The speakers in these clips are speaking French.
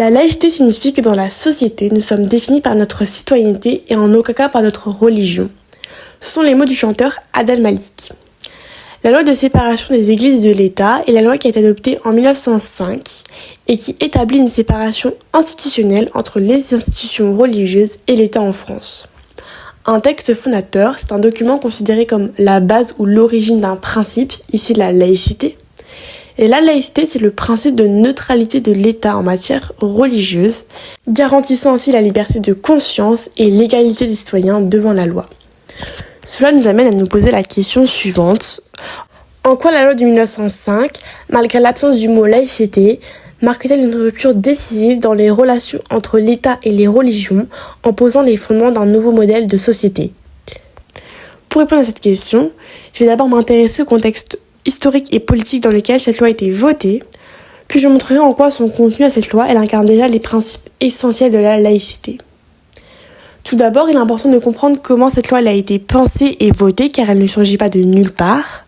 La laïcité signifie que dans la société, nous sommes définis par notre citoyenneté et en aucun cas par notre religion. Ce sont les mots du chanteur Adel Malik. La loi de séparation des églises et de l'État est la loi qui a été adoptée en 1905 et qui établit une séparation institutionnelle entre les institutions religieuses et l'État en France. Un texte fondateur, c'est un document considéré comme la base ou l'origine d'un principe, ici la laïcité. Et la laïcité, c'est le principe de neutralité de l'État en matière religieuse, garantissant ainsi la liberté de conscience et l'égalité des citoyens devant la loi. Cela nous amène à nous poser la question suivante. En quoi la loi de 1905, malgré l'absence du mot laïcité, marque-t-elle une rupture décisive dans les relations entre l'État et les religions en posant les fondements d'un nouveau modèle de société ? Pour répondre à cette question, je vais d'abord m'intéresser au contexte historique et politique dans lequel cette loi a été votée, puis je montrerai en quoi son contenu à cette loi, elle incarne déjà les principes essentiels de la laïcité. Tout d'abord, il est important de comprendre comment cette loi a été pensée et votée, car elle ne surgit pas de nulle part.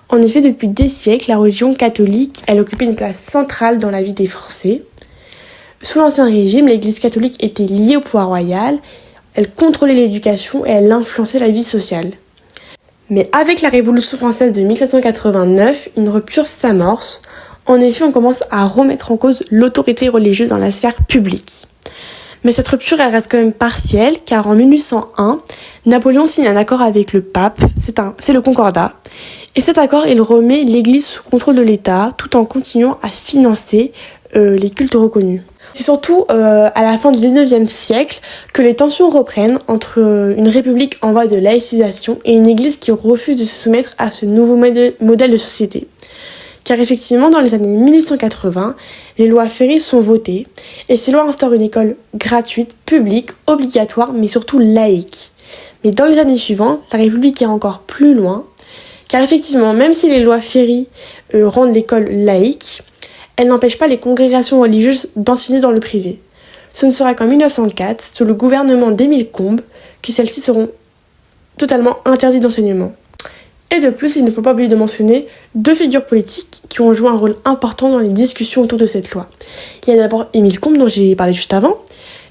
En effet, depuis des siècles, la religion catholique, elle occupait une place centrale dans la vie des Français. Sous l'Ancien Régime, l'Église catholique était liée au pouvoir royal, elle contrôlait l'éducation et elle influençait la vie sociale. Mais avec la Révolution française de 1789, une rupture s'amorce. En effet, on commence à remettre en cause l'autorité religieuse dans la sphère publique. Mais cette rupture, elle reste quand même partielle, car en 1801, Napoléon signe un accord avec le pape, c'est le Concordat. Et cet accord, il remet l'Église sous contrôle de l'État, tout en continuant à financer les cultes reconnus. C'est surtout à la fin du 19e siècle que les tensions reprennent entre une république en voie de laïcisation et une Église qui refuse de se soumettre à ce nouveau modèle de société. Car effectivement, dans les années 1880, les lois Ferry sont votées et ces lois instaurent une école gratuite, publique, obligatoire, mais surtout laïque. Mais dans les années suivantes, la République est encore plus loin, car effectivement, même si les lois Ferry rendent l'école laïque, elles n'empêchent pas les congrégations religieuses d'enseigner dans le privé. Ce ne sera qu'en 1904, sous le gouvernement d'Émile Combes, que celles-ci seront totalement interdites d'enseignement. Et de plus, il ne faut pas oublier de mentionner deux figures politiques qui ont joué un rôle important dans les discussions autour de cette loi. Il y a d'abord Émile Combes, dont j'ai parlé juste avant,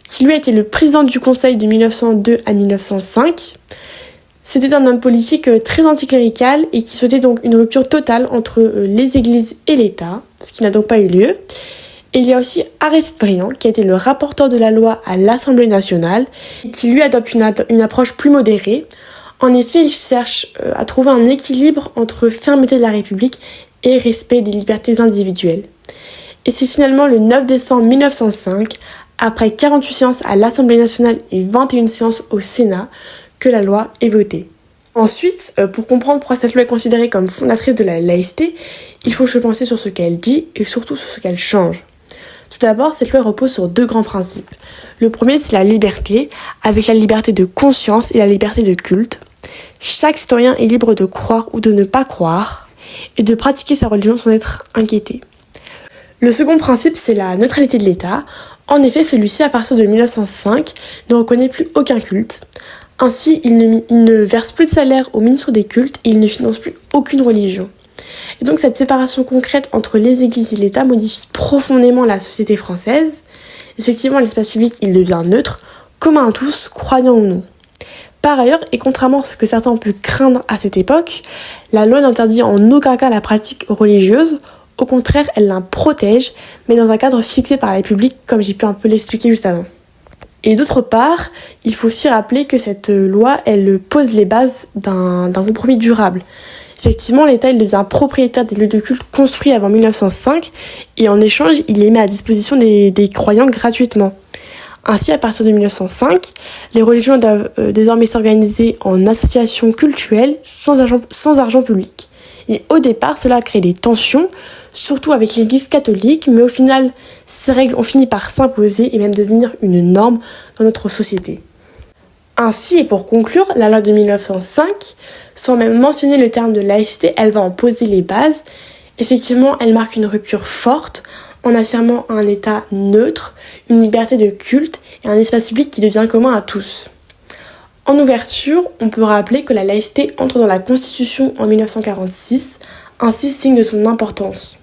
qui lui a été le président du Conseil de 1902 à 1905. C'était un homme politique très anticlérical et qui souhaitait donc une rupture totale entre les églises et l'État, ce qui n'a donc pas eu lieu. Et il y a aussi Aristide Briand, qui a été le rapporteur de la loi à l'Assemblée nationale, et qui lui adopte une approche plus modérée. En effet, il cherche à trouver un équilibre entre fermeté de la République et respect des libertés individuelles. Et c'est finalement le 9 décembre 1905, après 48 séances à l'Assemblée nationale et 21 séances au Sénat, que la loi est votée. Ensuite, pour comprendre pourquoi cette loi est considérée comme fondatrice de la laïcité, il faut se pencher sur ce qu'elle dit et surtout sur ce qu'elle change. Tout d'abord, cette loi repose sur deux grands principes. Le premier, c'est la liberté, avec la liberté de conscience et la liberté de culte. Chaque citoyen est libre de croire ou de ne pas croire et de pratiquer sa religion sans être inquiété. Le second principe, c'est la neutralité de l'État. En effet, celui-ci, à partir de 1905, ne reconnaît plus aucun culte. Ainsi, il ne verse plus de salaire au ministre des cultes et il ne finance plus aucune religion. Et donc cette séparation concrète entre les églises et l'État modifie profondément la société française. Effectivement, l'espace public, il devient neutre, commun à tous, croyants ou non. Par ailleurs, et contrairement à ce que certains ont pu craindre à cette époque, la loi n'interdit en aucun cas la pratique religieuse. Au contraire, elle la protège, mais dans un cadre fixé par la République, comme j'ai pu un peu l'expliquer juste avant. Et d'autre part, il faut aussi rappeler que cette loi, elle pose les bases d'un compromis durable. Effectivement, l'État, il devient propriétaire des lieux de culte construits avant 1905 et en échange, il les met à disposition des croyants gratuitement. Ainsi, à partir de 1905, les religions doivent désormais s'organiser en associations cultuelles sans argent public. Et au départ, cela crée des tensions, surtout avec l'Église catholique, mais au final, ces règles ont fini par s'imposer et même devenir une norme dans notre société. Ainsi, et pour conclure, la loi de 1905, sans même mentionner le terme de laïcité, elle va en poser les bases. Effectivement, elle marque une rupture forte en affirmant un État neutre, une liberté de culte et un espace public qui devient commun à tous. En ouverture, on peut rappeler que la laïcité entre dans la Constitution en 1946, ainsi signe de son importance.